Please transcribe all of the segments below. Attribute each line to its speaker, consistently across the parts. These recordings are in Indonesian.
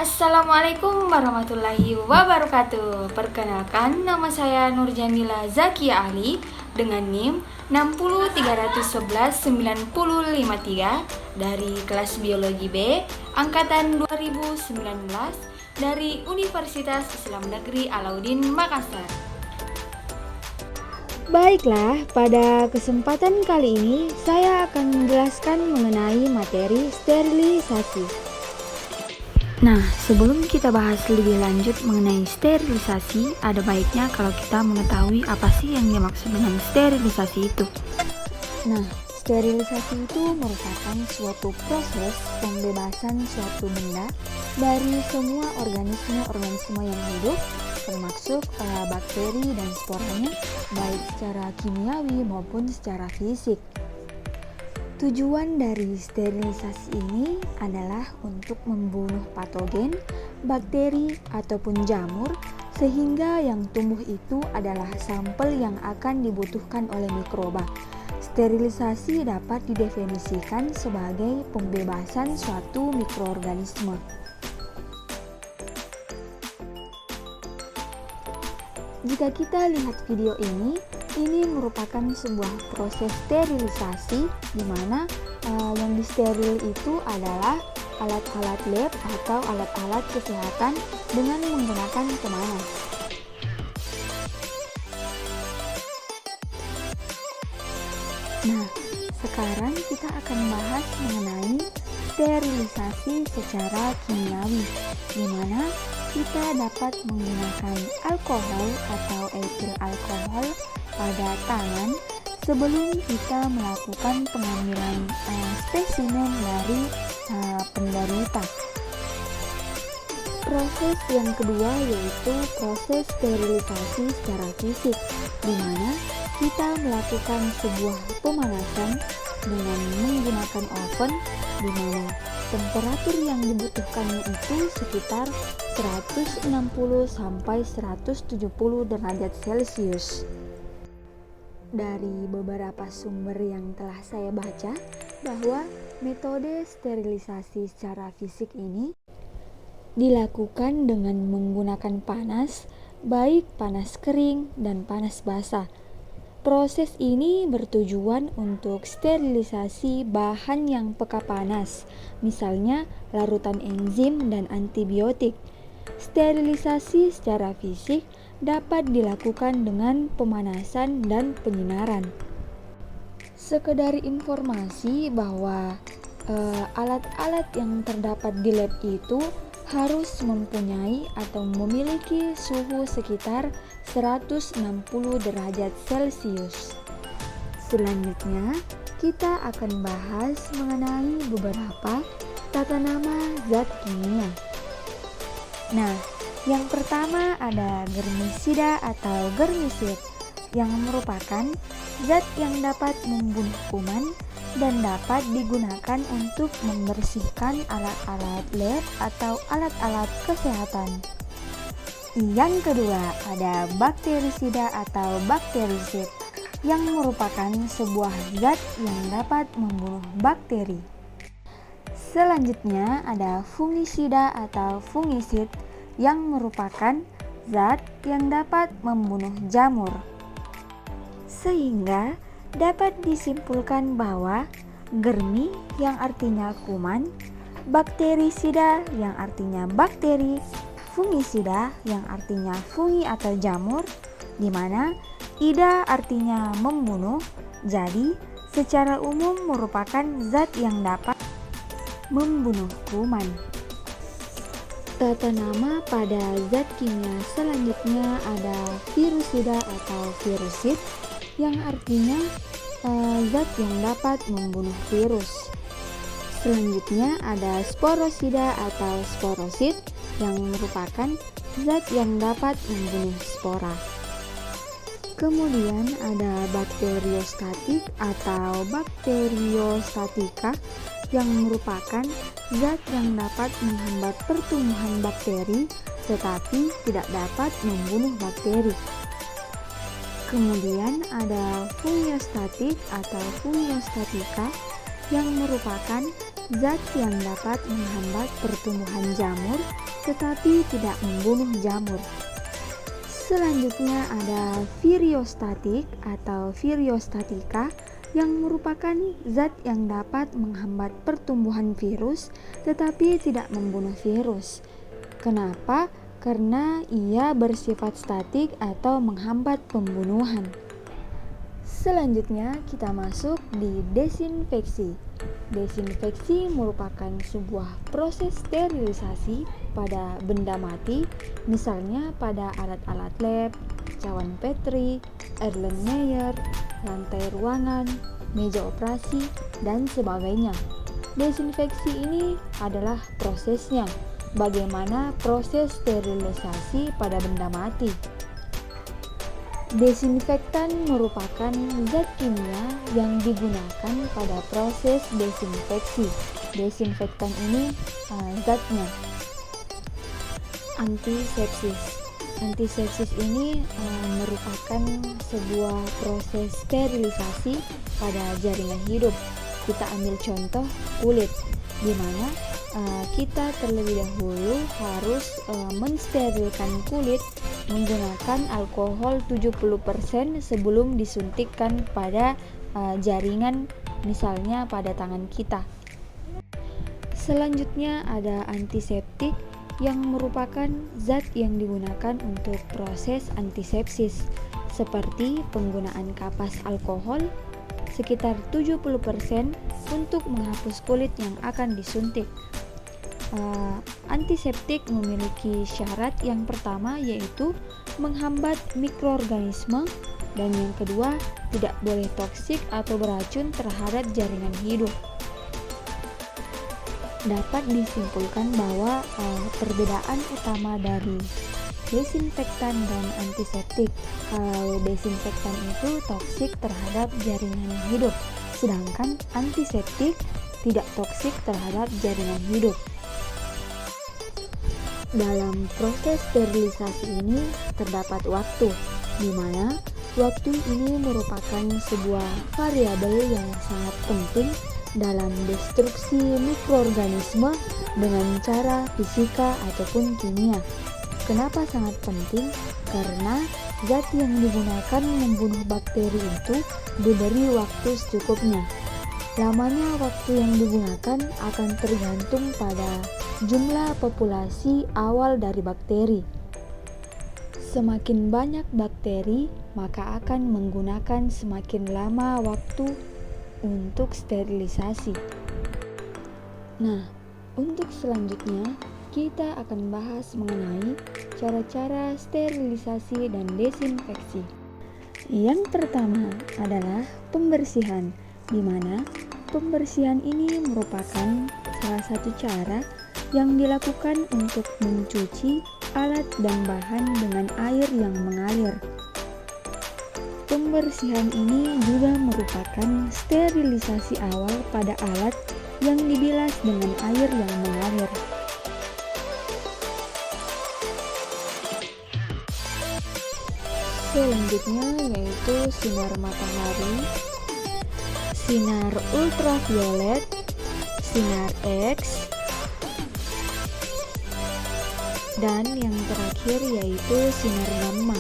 Speaker 1: Assalamualaikum warahmatullahi wabarakatuh. Perkenalkan, nama saya Nurjanila Zakia Ali dengan NIM 603119053 dari kelas Biologi B angkatan 2019 dari Universitas Islam Negeri Alauddin Makassar. Baiklah, pada kesempatan kali ini saya akan menjelaskan mengenai materi sterilisasi. Nah, sebelum kita bahas lebih lanjut mengenai sterilisasi, ada baiknya kalau kita mengetahui apa sih yang dimaksud dengan sterilisasi itu. Nah, sterilisasi itu merupakan suatu proses pembebasan suatu benda dari semua organisme yang hidup, termasuk bakteri dan sporanya, baik secara kimiawi maupun secara fisik. Tujuan dari sterilisasi ini adalah untuk membunuh patogen, bakteri, ataupun jamur, sehingga yang tumbuh itu adalah sampel yang akan dibutuhkan oleh mikroba. Sterilisasi dapat didefinisikan sebagai pembebasan suatu mikroorganisme. Jika kita lihat video ini merupakan sebuah proses sterilisasi di mana yang disteril itu adalah alat-alat lab atau alat-alat kesehatan dengan menggunakan pemanas. Nah, sekarang kita akan bahas mengenai sterilisasi secara kimiawi, di mana kita dapat menggunakan alkohol atau etil alkohol pada tangan sebelum kita melakukan pengambilan spesimen dari penderita. Proses yang kedua yaitu proses sterilisasi secara fisik, di mana kita melakukan sebuah pemanasan dengan menggunakan oven, di mana temperatur yang dibutuhkannya itu sekitar 160 sampai 170 derajat Celcius. Dari beberapa sumber yang telah saya baca, bahwa metode sterilisasi secara fisik ini dilakukan dengan menggunakan panas, baik panas kering dan panas basah. Proses ini bertujuan untuk sterilisasi bahan yang peka panas, misalnya larutan enzim dan antibiotik. Sterilisasi secara fisik dapat dilakukan dengan pemanasan dan penyinaran. Sekedar informasi bahwa alat-alat yang terdapat di lab itu harus mempunyai atau memiliki suhu sekitar 160 derajat Celcius. Selanjutnya, kita akan bahas mengenai beberapa tata nama zat kimia. Nah, yang pertama ada germisida atau germisid, yang merupakan zat yang dapat membunuh kuman dan dapat digunakan untuk membersihkan alat-alat lab atau alat-alat kesehatan. Yang kedua ada bakterisida atau bakterisid, yang merupakan sebuah zat yang dapat membunuh bakteri. Selanjutnya ada fungisida atau fungisid, yang merupakan zat yang dapat membunuh jamur. Sehingga dapat disimpulkan bahwa germi yang artinya kuman, bakterisida yang artinya bakteri, fungisida yang artinya fungi atau jamur, di mana ida artinya membunuh, jadi secara umum merupakan zat yang dapat membunuh kuman. Tata nama pada zat kimia selanjutnya ada virusida atau virusid, yang artinya zat yang dapat membunuh virus. Selanjutnya ada sporosida atau sporosid, yang merupakan zat yang dapat membunuh spora. Kemudian ada bakteriostatik atau bakteriostatika, yang merupakan zat yang dapat menghambat pertumbuhan bakteri tetapi tidak dapat membunuh bakteri. Kemudian ada fungiostatik atau fungiostatika, yang merupakan zat yang dapat menghambat pertumbuhan jamur tetapi tidak membunuh jamur. Selanjutnya ada viriostatik atau viriostatika yang merupakan zat yang dapat menghambat pertumbuhan virus tetapi tidak membunuh virus. Kenapa? Karena ia bersifat statik atau menghambat pembunuhan. Selanjutnya kita masuk di desinfeksi. Desinfeksi merupakan sebuah proses sterilisasi pada benda mati, misalnya pada alat-alat lab, cawan Petri, Erlenmeyer, lantai ruangan, meja operasi, dan sebagainya. Desinfeksi ini adalah prosesnya, bagaimana proses sterilisasi pada benda mati. Desinfektan merupakan zat kimia yang digunakan pada proses desinfeksi. Desinfektan ini zatnya. Antisepsis. Antisepsis ini merupakan sebuah proses sterilisasi pada jaringan hidup. Kita ambil contoh kulit, di mana kita terlebih dahulu harus mensterilkan kulit menggunakan alkohol 70% sebelum disuntikkan pada jaringan, misalnya pada tangan kita. Selanjutnya ada antiseptik yang merupakan zat yang digunakan untuk proses antisepsis, seperti penggunaan kapas alkohol sekitar 70% untuk menghapus kulit yang akan disuntik. Antiseptik memiliki syarat yang pertama yaitu menghambat mikroorganisme, dan yang kedua tidak boleh toksik atau beracun terhadap jaringan hidup. Dapat disimpulkan bahwa perbedaan utama dari desinfektan dan antiseptik, kalau desinfektan itu toksik terhadap jaringan hidup, sedangkan antiseptik tidak toksik terhadap jaringan hidup. Dalam proses sterilisasi ini terdapat waktu, di mana waktu ini merupakan sebuah variabel yang sangat penting dalam destruksi mikroorganisme dengan cara fisika ataupun kimia. Kenapa sangat penting? Karena zat yang digunakan membunuh bakteri itu diberi waktu secukupnya. Lamanya waktu yang digunakan akan tergantung pada jumlah populasi awal dari bakteri. Semakin banyak bakteri, maka akan menggunakan semakin lama waktu untuk sterilisasi. Nah, untuk selanjutnya kita akan bahas mengenai cara-cara sterilisasi dan desinfeksi. Yang pertama adalah pembersihan, di mana pembersihan ini merupakan salah satu cara yang dilakukan untuk mencuci alat dan bahan dengan air yang mengalir. Pembersihan ini juga merupakan sterilisasi awal pada alat yang dibilas dengan air yang mengalir. Selanjutnya yaitu sinar matahari, sinar ultraviolet, sinar X, dan yang terakhir yaitu sinar gamma.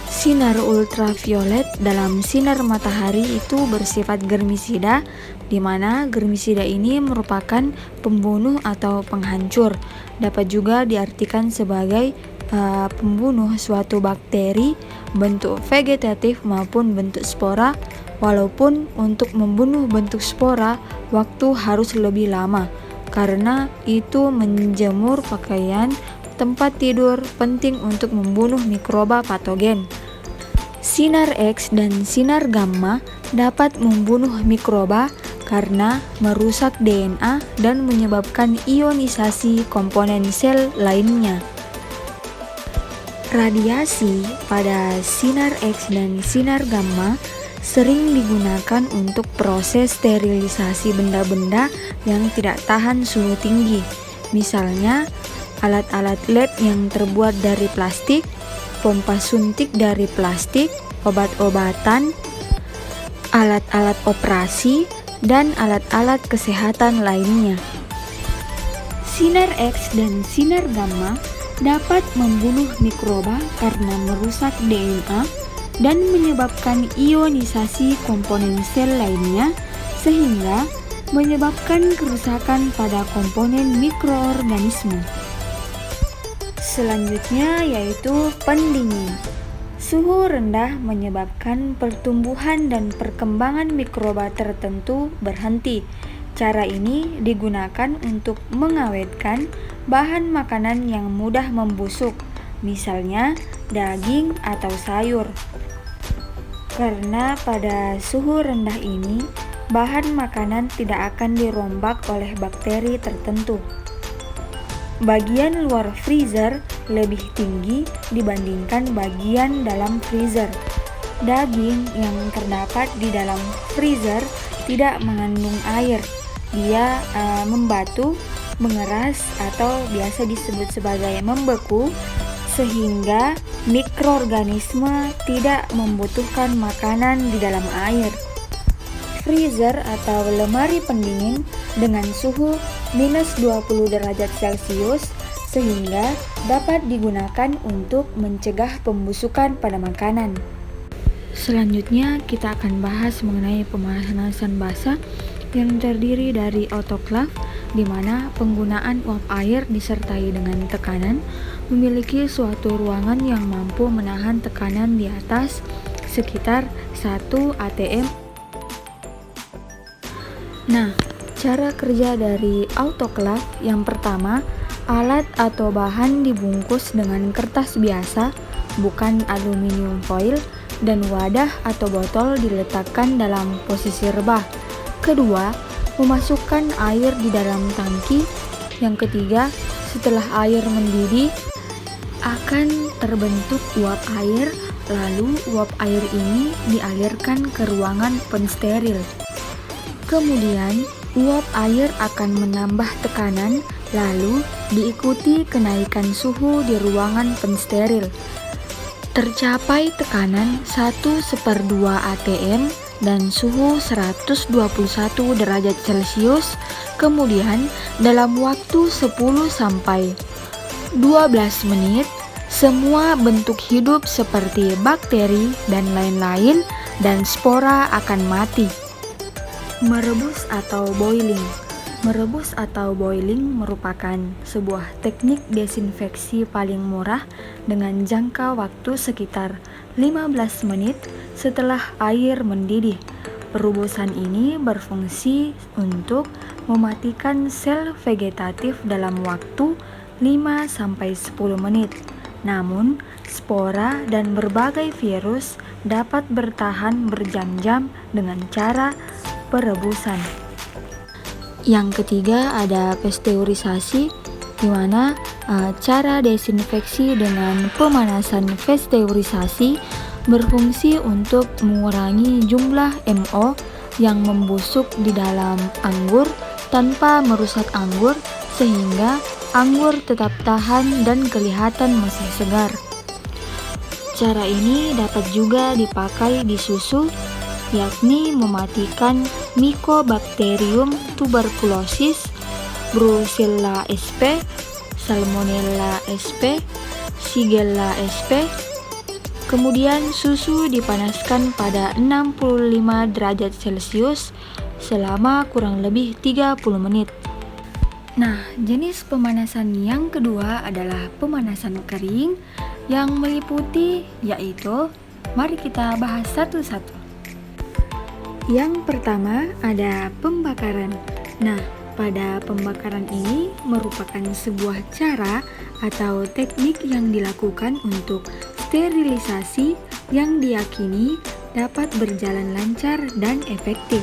Speaker 1: Sinar ultraviolet dalam sinar matahari itu bersifat germisida, di mana germisida ini merupakan pembunuh atau penghancur. Dapat juga diartikan sebagai pembunuh suatu bakteri bentuk vegetatif maupun bentuk spora, walaupun untuk membunuh bentuk spora waktu harus lebih lama karena itu menjemur pakaian, tempat tidur penting untuk membunuh mikroba patogen. Sinar X dan sinar gamma dapat membunuh mikroba karena merusak DNA dan menyebabkan ionisasi komponen sel lainnya. Radiasi pada sinar X dan sinar gamma sering digunakan untuk proses sterilisasi benda-benda yang tidak tahan suhu tinggi. Misalnya, alat-alat lab yang terbuat dari plastik, pompa suntik dari plastik, obat-obatan, alat-alat operasi, dan alat-alat kesehatan lainnya. Sinar X dan sinar gamma dapat membunuh mikroba karena merusak DNA dan menyebabkan ionisasi komponen sel lainnya sehingga menyebabkan kerusakan pada komponen mikroorganisme. Selanjutnya yaitu pendingin. Suhu rendah menyebabkan pertumbuhan dan perkembangan mikroba tertentu berhenti. Cara ini digunakan untuk mengawetkan bahan makanan yang mudah membusuk, misalnya daging atau sayur. Karena pada suhu rendah ini, bahan makanan tidak akan dirombak oleh bakteri tertentu. Bagian luar freezer lebih tinggi dibandingkan bagian dalam freezer. Daging yang terdapat di dalam freezer tidak mengandung air. Dia membatu, mengeras atau biasa disebut sebagai membeku, sehingga mikroorganisme tidak membutuhkan makanan di dalam air. Freezer atau lemari pendingin dengan suhu minus 20 derajat Celcius sehingga dapat digunakan untuk mencegah pembusukan pada makanan. Selanjutnya kita akan bahas mengenai pemanasan basa yang terdiri dari autoclave, di mana penggunaan uap air disertai dengan tekanan memiliki suatu ruangan yang mampu menahan tekanan di atas sekitar 1 atm. Nah, cara kerja dari autoclave yang pertama, alat atau bahan dibungkus dengan kertas biasa, bukan aluminium foil, dan wadah atau botol diletakkan dalam posisi rebah. Kedua, memasukkan air di dalam tangki. Yang ketiga, setelah air mendidih, akan terbentuk uap air, lalu uap air ini dialirkan ke ruangan pensteril. Kemudian, uap air akan menambah tekanan, lalu diikuti kenaikan suhu di ruangan pensteril. Tercapai tekanan 1/2 atm dan suhu 121 derajat Celcius. Kemudian, dalam waktu 10-12 menit, semua bentuk hidup seperti bakteri dan lain-lain dan spora akan mati. Merebus atau boiling. Merebus atau boiling merupakan sebuah teknik desinfeksi paling murah dengan jangka waktu sekitar 15 menit setelah air mendidih. Perebusan ini berfungsi untuk mematikan sel vegetatif dalam waktu 5-10 menit. Namun, spora dan berbagai virus dapat bertahan berjam-jam dengan cara perebusan. Yang ketiga ada pasteurisasi, di mana cara desinfeksi dengan pemanasan pasteurisasi berfungsi untuk mengurangi jumlah MO yang membusuk di dalam anggur tanpa merusak anggur sehingga anggur tetap tahan dan kelihatan masih segar. Cara ini dapat juga dipakai di susu, yakni mematikan Mycobacterium tuberculosis, Brucella sp, Salmonella sp, Shigella sp. Kemudian susu dipanaskan pada 65 derajat Celcius selama kurang lebih 30 menit. Nah, jenis pemanasan yang kedua adalah pemanasan kering yang meliputi yaitu, mari kita bahas satu-satu. Yang pertama ada pembakaran. Nah, pada pembakaran ini merupakan sebuah cara atau teknik yang dilakukan untuk sterilisasi yang diyakini dapat berjalan lancar dan efektif.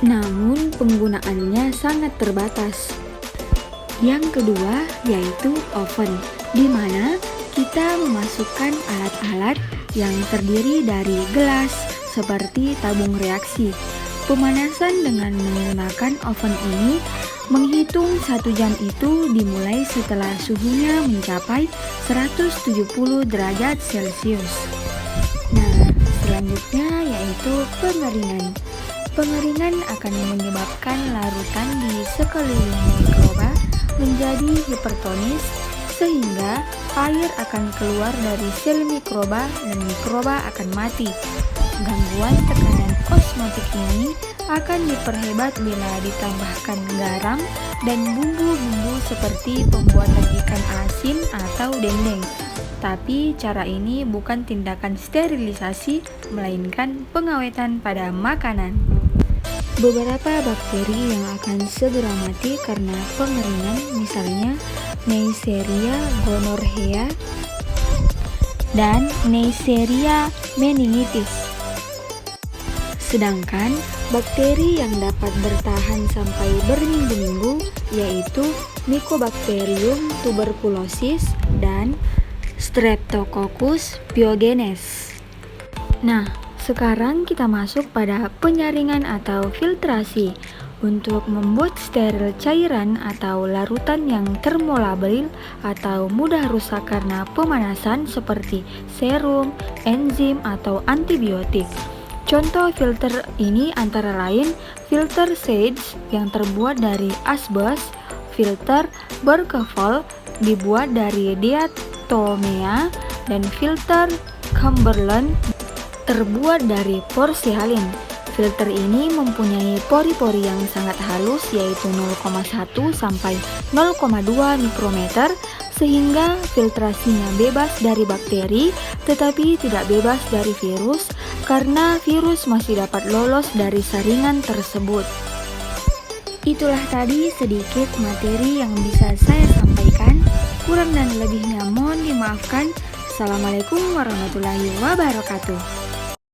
Speaker 1: Namun penggunaannya sangat terbatas. Yang kedua yaitu oven, di mana kita memasukkan alat-alat yang terdiri dari gelas seperti tabung reaksi. Pemanasan dengan menggunakan oven ini menghitung 1 jam itu dimulai setelah suhunya mencapai 170 derajat Celcius. Nah, selanjutnya yaitu pengeringan. Pengeringan akan menyebabkan larutan di sekeliling mikroba menjadi hipertonis sehingga air akan keluar dari sel mikroba dan mikroba akan mati. Gangguan tekanan osmotik ini akan diperhebat bila ditambahkan garam dan bumbu-bumbu seperti pembuatan ikan asin atau dendeng. Tapi cara ini bukan tindakan sterilisasi, melainkan pengawetan pada makanan. Beberapa bakteri yang akan segera mati karena pengeringan misalnya Neisseria gonorrhea dan Neisseria meningitis. Sedangkan bakteri yang dapat bertahan sampai berminggu-minggu yaitu Mycobacterium tuberculosis dan Streptococcus pyogenes. Nah, sekarang kita masuk pada penyaringan atau filtrasi. Untuk membuat steril cairan atau larutan yang termolabil atau mudah rusak karena pemanasan seperti serum, enzim, atau antibiotik. Contoh filter ini antara lain filter Sage yang terbuat dari asbes, filter Birkevolt dibuat dari diatomea, dan filter Cumberland terbuat dari porcelain. Filter ini mempunyai pori-pori yang sangat halus yaitu 0,1 sampai 0,2 mikrometer sehingga filtrasinya bebas dari bakteri tetapi tidak bebas dari virus karena virus masih dapat lolos dari saringan tersebut. Itulah tadi sedikit materi yang bisa saya sampaikan. Kurang dan lebihnya mohon dimaafkan. Assalamualaikum warahmatullahi wabarakatuh.